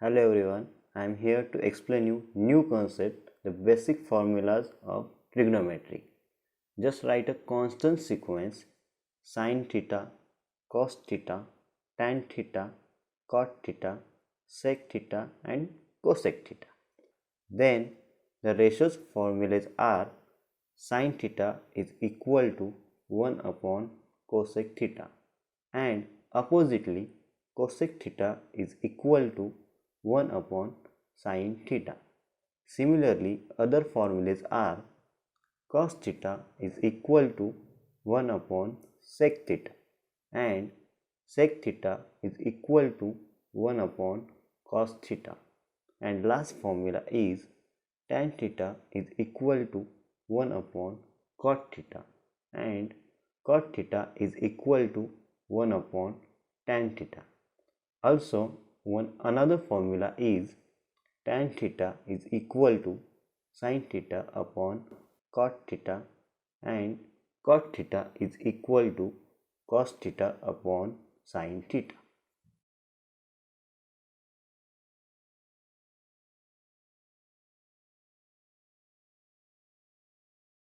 Hello everyone, I am here to explain you new concept, the basic formulas of trigonometry. Just write a constant sequence sin theta, cos theta, tan theta, cot theta, sec theta and cosec theta. Then the ratios formulas are sin theta is equal to 1 upon cosec theta and oppositely cosec theta is equal to 1 upon sin theta. Similarly, other formulas are cos theta is equal to 1 upon sec theta and sec theta is equal to 1 upon cos theta. And last formula is tan theta is equal to 1 upon cot theta and cot theta is equal to 1 upon tan theta. Also, another formula is tan theta is equal to sin theta upon cot theta and cot theta is equal to cos theta upon sin theta.